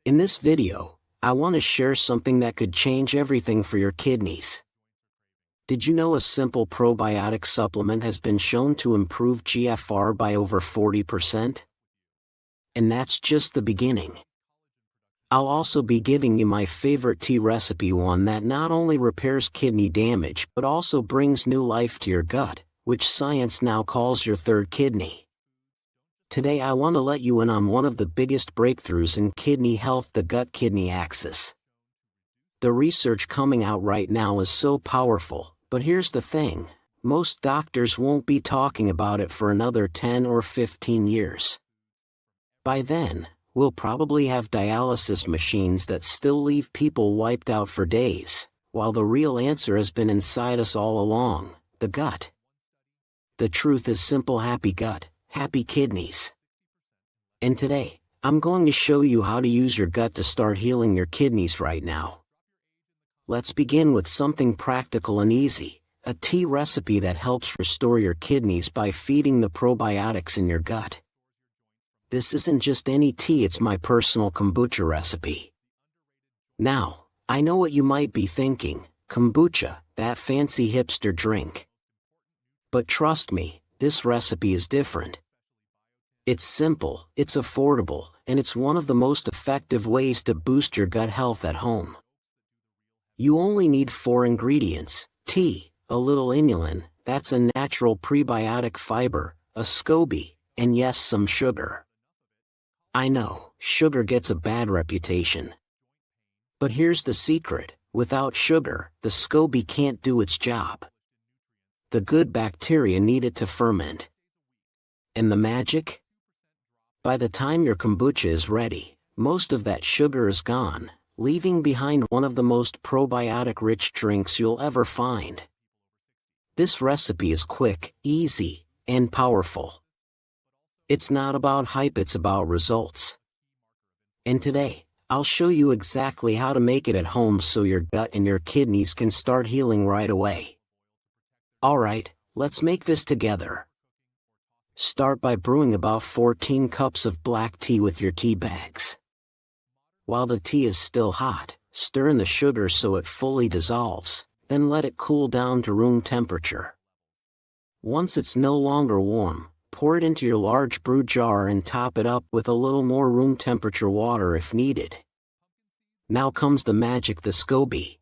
In this video, I want to share something that could change everything for your kidneys. Did you know a simple probiotic supplement has been shown to improve GFR by over 40%? And that's just the beginning. I'll also be giving you my favorite tea recipe, one that not only repairs kidney damage but also brings new life to your gut, which science now calls your third kidney. Today I want to let you in on one of the biggest breakthroughs in kidney health, the gut-kidney axis. The research coming out right now is so powerful, but here's the thing, most doctors won't be talking about it for another 10 or 15 years. By then, we'll probably have dialysis machines that still leave people wiped out for days, while the real answer has been inside us all along, the gut. The truth is simple: happy gut, happy kidneys. And today, I'm going to show you how to use your gut to start healing your kidneys right now. Let's begin with something practical and easy, a tea recipe that helps restore your kidneys by feeding the probiotics in your gut. This isn't just any tea, it's my personal kombucha recipe. Now, I know what you might be thinking: kombucha, that fancy hipster drink. But trust me, this recipe is different. It's simple, it's affordable, and it's one of the most effective ways to boost your gut health at home. You only need 4 ingredients: tea, a little inulin, that's a natural prebiotic fiber, a SCOBY, and yes, some sugar. I know, sugar gets a bad reputation. But here's the secret: without sugar, the SCOBY can't do its job. The good bacteria need it to ferment. And the magic? By the time your kombucha is ready, most of that sugar is gone, leaving behind one of the most probiotic-rich drinks you'll ever find. This recipe is quick, easy, and powerful. It's not about hype, it's about results. And today, I'll show you exactly how to make it at home so your gut and your kidneys can start healing right away. Alright, let's make this together. Start by brewing about 14 cups of black tea with your tea bags. While the tea is still hot, stir in the sugar so it fully dissolves, then let it cool down to room temperature. Once it's no longer warm, pour it into your large brew jar and top it up with a little more room temperature water if needed. Now comes the magic: the SCOBY.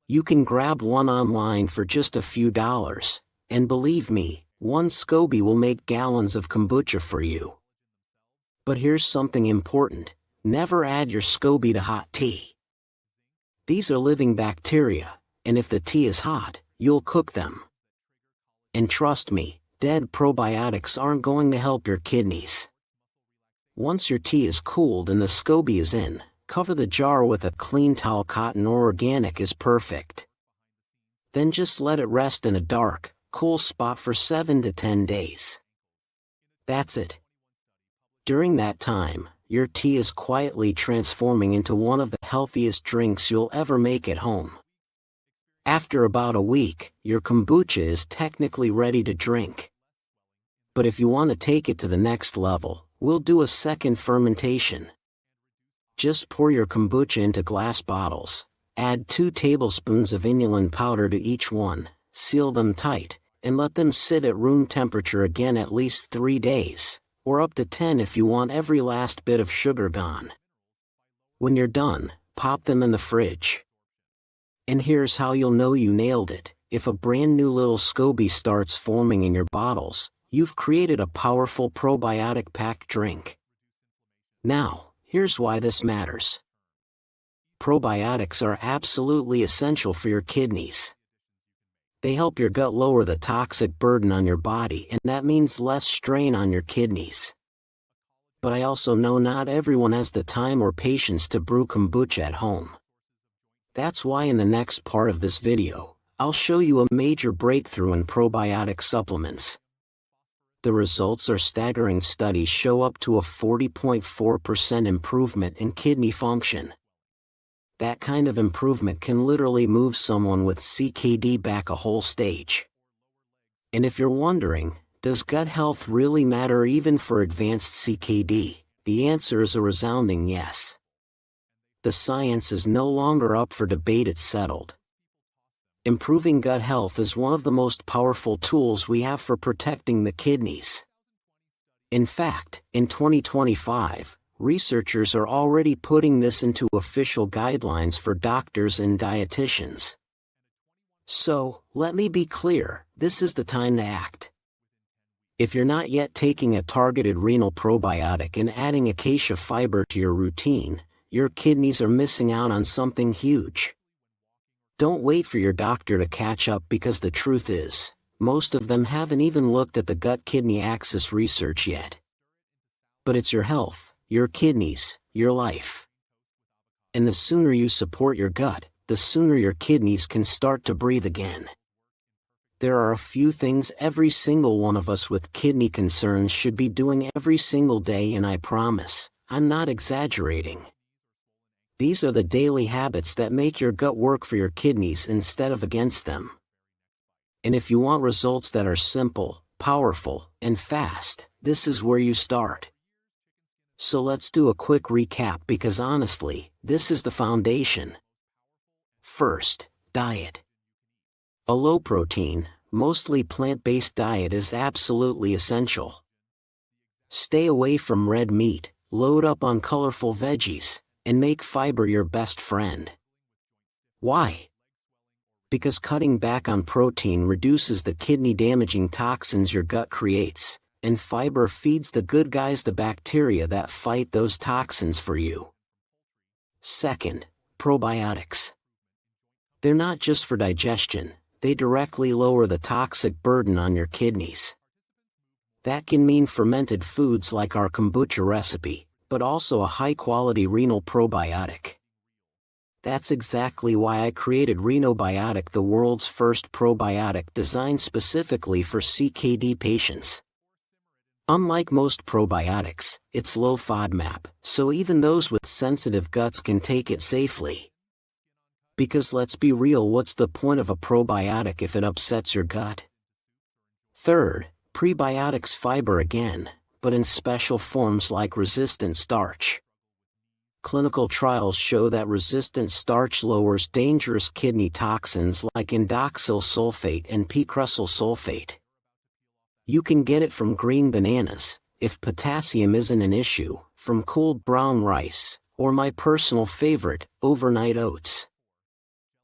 You can grab one online for just a few dollars, and believe me, one SCOBY will make gallons of kombucha for you. But here's something important: never add your SCOBY to hot tea. These are living bacteria, and if the tea is hot, you'll cook them. And trust me, dead probiotics aren't going to help your kidneys. Once your tea is cooled and the SCOBY is in, cover the jar with a clean towel. Cotton or organic is perfect. Then just let it rest in a dark, cool spot for 7 to 10 days. That's it. During that time, your tea is quietly transforming into one of the healthiest drinks you'll ever make at home. After about a week, your kombucha is technically ready to drink. But if you want to take it to the next level, we'll do a second fermentation. Just pour your kombucha into glass bottles, add 2 tablespoons of inulin powder to each one, seal them tight, and let them sit at room temperature again at least 3 days, or up to 10 if you want every last bit of sugar gone. When you're done, pop them in the fridge. And here's how you'll know you nailed it: if a brand new little SCOBY starts forming in your bottles, you've created a powerful probiotic-packed drink. Now, here's why this matters. Probiotics are absolutely essential for your kidneys. They help your gut lower the toxic burden on your body, and that means less strain on your kidneys. But I also know not everyone has the time or patience to brew kombucha at home. That's why in the next part of this video, I'll show you a major breakthrough in probiotic supplements. The results are staggering. Studies show up to a 40.4% improvement in kidney function. That kind of improvement can literally move someone with CKD back a whole stage. And if you're wondering, does gut health really matter even for advanced CKD? The answer is a resounding yes. The science is no longer up for debate, it's settled. Improving gut health is one of the most powerful tools we have for protecting the kidneys. In fact, in 2025, researchers are already putting this into official guidelines for doctors and dietitians. So, let me be clear, this is the time to act. If you're not yet taking a targeted renal probiotic and adding acacia fiber to your routine, your kidneys are missing out on something huge. Don't wait for your doctor to catch up, because the truth is, most of them haven't even looked at the gut-kidney axis research yet. But it's your health, your kidneys, your life. And the sooner you support your gut, the sooner your kidneys can start to breathe again. There are a few things every single one of us with kidney concerns should be doing every single day, and I promise, I'm not exaggerating. These are the daily habits that make your gut work for your kidneys instead of against them. And if you want results that are simple, powerful, and fast, this is where you start. So let's do a quick recap, because honestly, this is the foundation. First, diet. A low-protein, mostly plant-based diet is absolutely essential. Stay away from red meat, load up on colorful veggies, and make fiber your best friend. Why? Because cutting back on protein reduces the kidney-damaging toxins your gut creates, and fiber feeds the good guys, the bacteria that fight those toxins for you. Second, probiotics. They're not just for digestion, they directly lower the toxic burden on your kidneys. That can mean fermented foods like our kombucha recipe, but also a high-quality renal probiotic. That's exactly why I created Renobiotic, the world's first probiotic designed specifically for CKD patients. Unlike most probiotics, it's low FODMAP, so even those with sensitive guts can take it safely. Because let's be real, what's the point of a probiotic if it upsets your gut? Third, prebiotics, fiber again, but in special forms like resistant starch. Clinical trials show that resistant starch lowers dangerous kidney toxins like indoxyl sulfate and p-crusyl sulfate. You can get it from green bananas, if potassium isn't an issue, from cooled brown rice, or my personal favorite, overnight oats.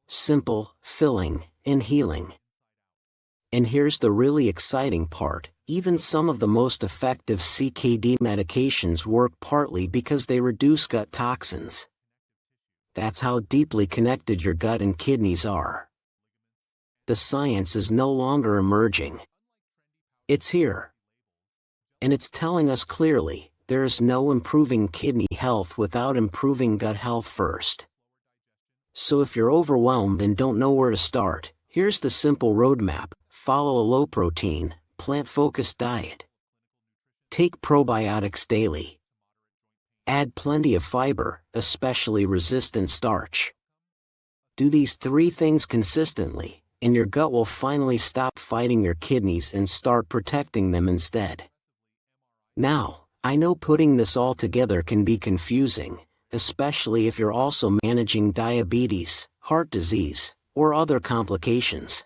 Simple, filling, and healing. And here's the really exciting part, even some of the most effective CKD medications work partly because they reduce gut toxins. That's how deeply connected your gut and kidneys are. The science is no longer emerging. It's here. And it's telling us clearly, there is no improving kidney health without improving gut health first. So if you're overwhelmed and don't know where to start, here's the simple roadmap: follow a low-protein, plant-focused diet. Take probiotics daily. Add plenty of fiber, especially resistant starch. Do these 3 things consistently, and your gut will finally stop fighting your kidneys and start protecting them instead. Now, I know putting this all together can be confusing, especially if you're also managing diabetes, heart disease, or other complications.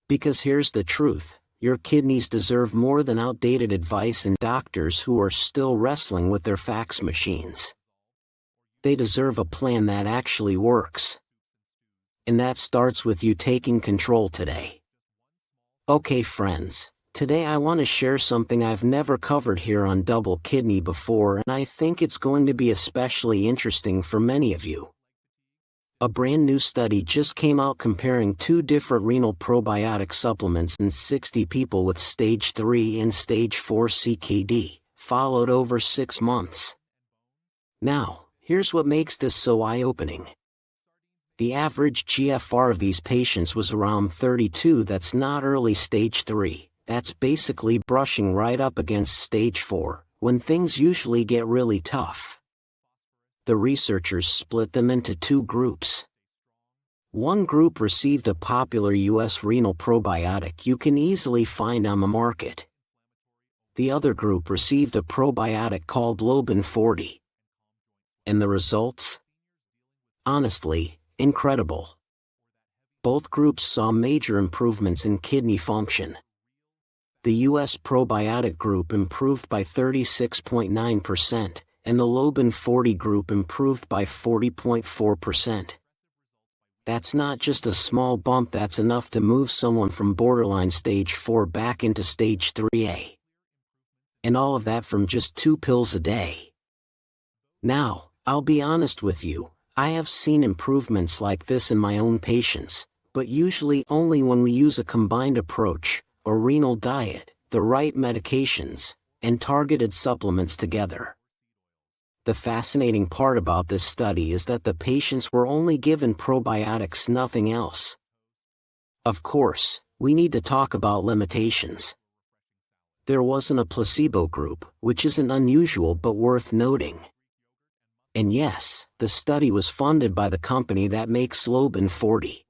Because here's the truth, your kidneys deserve more than outdated advice and doctors who are still wrestling with their fax machines. They deserve a plan that actually works. And that starts with you taking control today. Okay friends, today I want to share something I've never covered here on Double Kidney before, and I think it's going to be especially interesting for many of you. A brand new study just came out comparing 2 different renal probiotic supplements in 60 people with stage 3 and stage 4 CKD, followed over 6 months. Now, here's what makes this so eye-opening. The average GFR of these patients was around 32. That's not early stage 3, that's basically brushing right up against stage 4, when things usually get really tough. The researchers split them into 2 groups. One group received a popular US renal probiotic you can easily find on the market. The other group received a probiotic called Lobin 40. And the results? Honestly, incredible. Both groups saw major improvements in kidney function. The US probiotic group improved by 36.9%, and the Loban 40 group improved by 40.4%. That's not just a small bump, that's enough to move someone from borderline stage 4 back into stage 3A. And all of that from just 2 pills a day. Now, I'll be honest with you, I have seen improvements like this in my own patients, but usually only when we use a combined approach, a renal diet, the right medications, and targeted supplements together. The fascinating part about this study is that the patients were only given probiotics, nothing else. Of course, we need to talk about limitations. There wasn't a placebo group, which isn't unusual but worth noting. And yes, the study was funded by the company that makes Loban 40.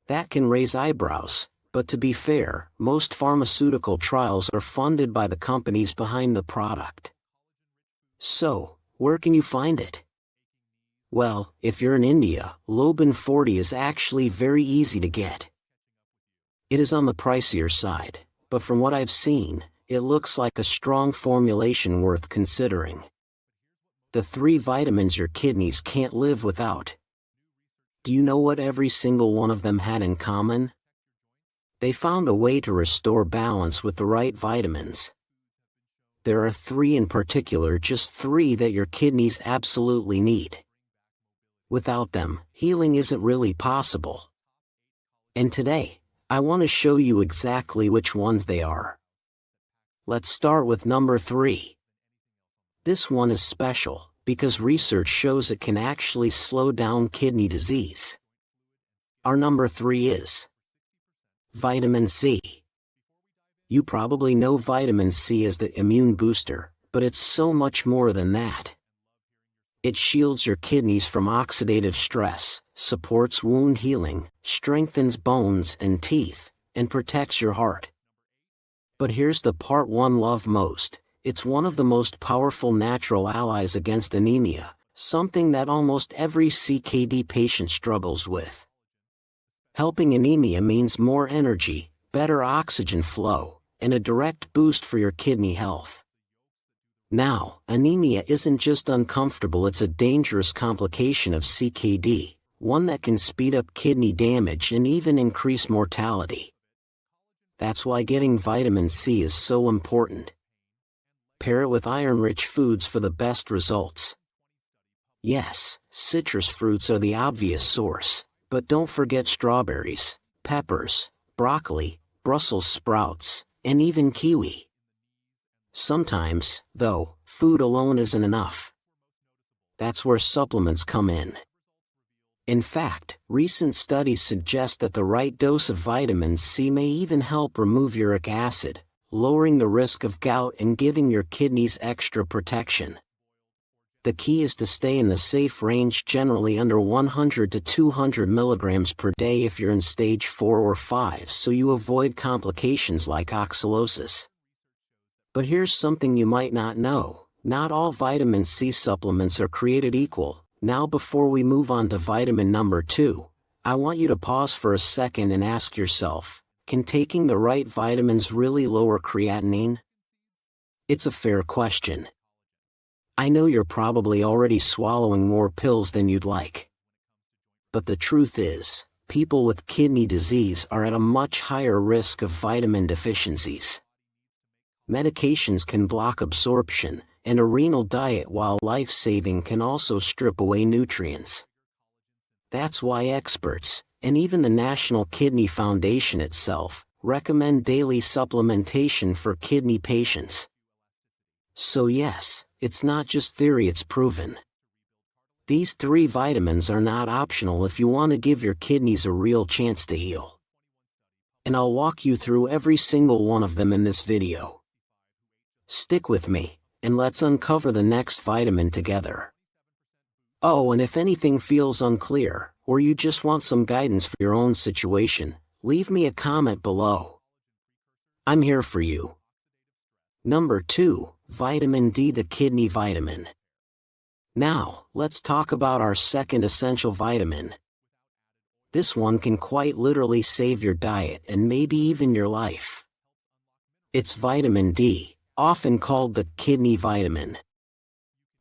That can raise eyebrows, but to be fair, most pharmaceutical trials are funded by the companies behind the product. So, where can you find it? Well, if you're in India, Loban 40 is actually very easy to get. It is on the pricier side, but from what I've seen, it looks like a strong formulation worth considering. The 3 vitamins your kidneys can't live without. Do you know what every single one of them had in common? They found a way to restore balance with the right vitamins. There are 3 in particular, just 3 that your kidneys absolutely need. Without them, healing isn't really possible. And today, I want to show you exactly which ones they are. Let's start with number 3. This one is special, because research shows it can actually slow down kidney disease. Our number 3 is vitamin C. You probably know vitamin C as the immune booster, but it's so much more than that. It shields your kidneys from oxidative stress, supports wound healing, strengthens bones and teeth, and protects your heart. But here's the part one love most: it's one of the most powerful natural allies against anemia, something that almost every CKD patient struggles with. Helping anemia means more energy, better oxygen flow, and a direct boost for your kidney health. Now, anemia isn't just uncomfortable, it's a dangerous complication of CKD, one that can speed up kidney damage and even increase mortality. That's why getting vitamin C is so important. Pair it with iron-rich foods for the best results. Yes, citrus fruits are the obvious source, but don't forget strawberries, peppers, broccoli, Brussels sprouts, and even kiwi. Sometimes, though, food alone isn't enough. That's where supplements come in. In fact, recent studies suggest that the right dose of vitamin C may even help remove uric acid, lowering the risk of gout and giving your kidneys extra protection. The key is to stay in the safe range, generally under 100 to 200 milligrams per day if you're in stage 4 or 5, so you avoid complications like oxalosis. But here's something you might not know: not all vitamin C supplements are created equal. Now, before we move on to vitamin number 2, I want you to pause for a second and ask yourself, can taking the right vitamins really lower creatinine? It's a fair question. I know you're probably already swallowing more pills than you'd like. But the truth is, people with kidney disease are at a much higher risk of vitamin deficiencies. Medications can block absorption, and a renal diet, while life-saving, can also strip away nutrients. That's why experts, and even the National Kidney Foundation itself, recommend daily supplementation for kidney patients. So yes, it's not just theory, it's proven. These 3 vitamins are not optional if you want to give your kidneys a real chance to heal. And I'll walk you through every single one of them in this video. Stick with me, and let's uncover the next vitamin together. Oh, and if anything feels unclear, or you just want some guidance for your own situation, leave me a comment below. I'm here for you. Number 2, vitamin D, the kidney vitamin. Now, let's talk about our second essential vitamin. This one can quite literally save your diet and maybe even your life. It's vitamin D, often called the kidney vitamin.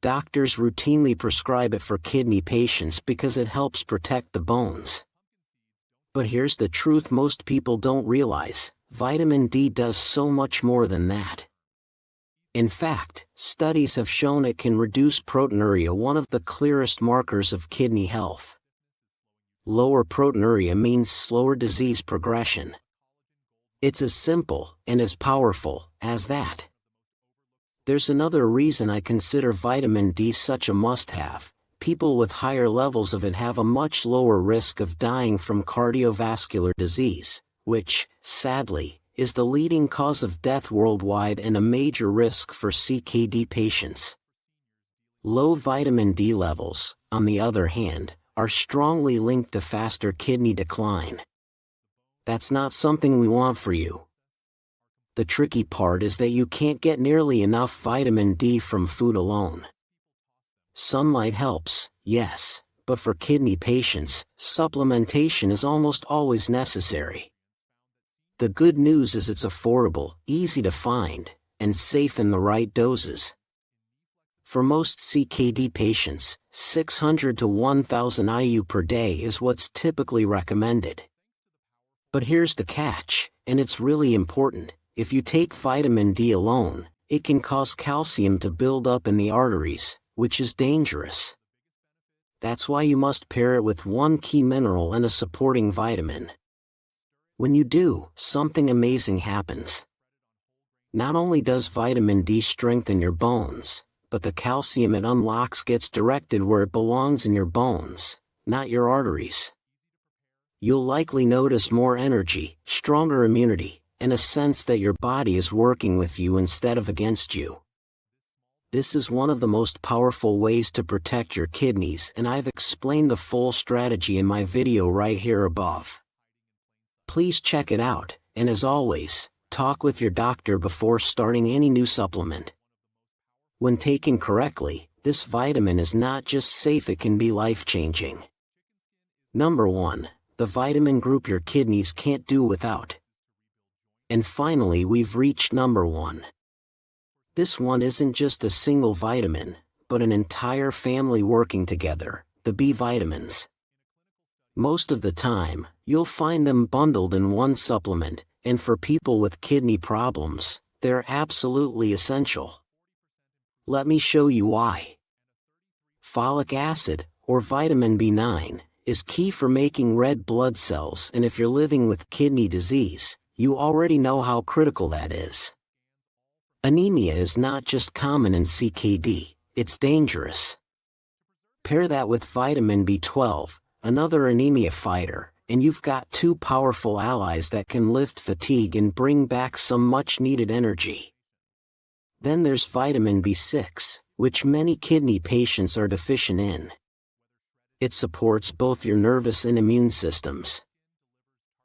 Doctors routinely prescribe it for kidney patients because it helps protect the bones. But here's the truth most people don't realize: vitamin D does so much more than that. In fact, studies have shown it can reduce proteinuria, one of the clearest markers of kidney health. Lower proteinuria means slower disease progression. It's as simple and as powerful as that. There's another reason I consider vitamin D such a must-have. People with higher levels of it have a much lower risk of dying from cardiovascular disease, which, sadly, is the leading cause of death worldwide and a major risk for CKD patients. Low vitamin D levels, on the other hand, are strongly linked to faster kidney decline. That's not something we want for you. The tricky part is that you can't get nearly enough vitamin D from food alone. Sunlight helps, yes, but for kidney patients, supplementation is almost always necessary. The good news is it's affordable, easy to find, and safe in the right doses. For most CKD patients, 600 to 1000 IU per day is what's typically recommended. But here's the catch, and it's really important: if you take vitamin D alone, it can cause calcium to build up in the arteries, which is dangerous. That's why you must pair it with one key mineral and a supporting vitamin. When you do, something amazing happens. Not only does vitamin D strengthen your bones, but the calcium it unlocks gets directed where it belongs in your bones, not your arteries. You'll likely notice more energy, stronger immunity, and a sense that your body is working with you instead of against you. This is one of the most powerful ways to protect your kidneys, and I've explained the full strategy in my video right here above. Please check it out, and as always, talk with your doctor before starting any new supplement. When taken correctly, this vitamin is not just safe, it can be life-changing. Number 1. The vitamin group your kidneys can't do without. And finally, we've reached number 1. This one isn't just a single vitamin, but an entire family working together: the B vitamins. Most of the time, you'll find them bundled in one supplement, and for people with kidney problems, they're absolutely essential. Let me show you why. Folic acid, or vitamin B9, is key for making red blood cells, and if you're living with kidney disease, you already know how critical that is. Anemia is not just common in CKD, it's dangerous. Pair that with vitamin B12, another anemia fighter, and you've got two powerful allies that can lift fatigue and bring back some much-needed energy. Then there's vitamin B6, which many kidney patients are deficient in. It supports both your nervous and immune systems.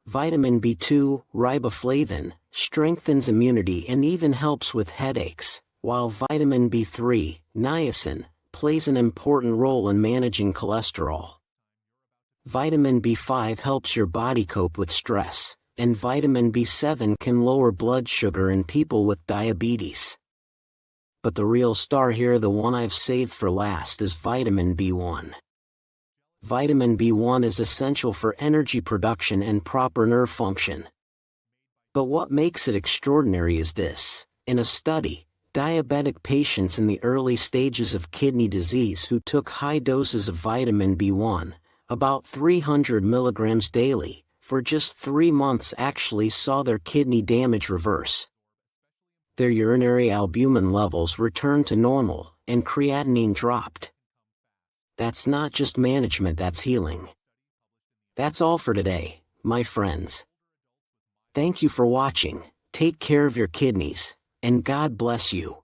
Vitamin B2, riboflavin, strengthens immunity and even helps with headaches, while vitamin B3, niacin, plays an important role in managing cholesterol. Vitamin B5 helps your body cope with stress, and vitamin B7 can lower blood sugar in people with diabetes. But the real star here, the one I've saved for last, is vitamin B1. Vitamin B1 is essential for energy production and proper nerve function. But what makes it extraordinary is this: in a study, diabetic patients in the early stages of kidney disease who took high doses of vitamin B1, about 300 milligrams daily, for just 3 months actually saw their kidney damage reverse. Their urinary albumin levels returned to normal, and creatinine dropped. That's not just management, that's healing. That's all for today, my friends. Thank you for watching. Take care of your kidneys, and God bless you.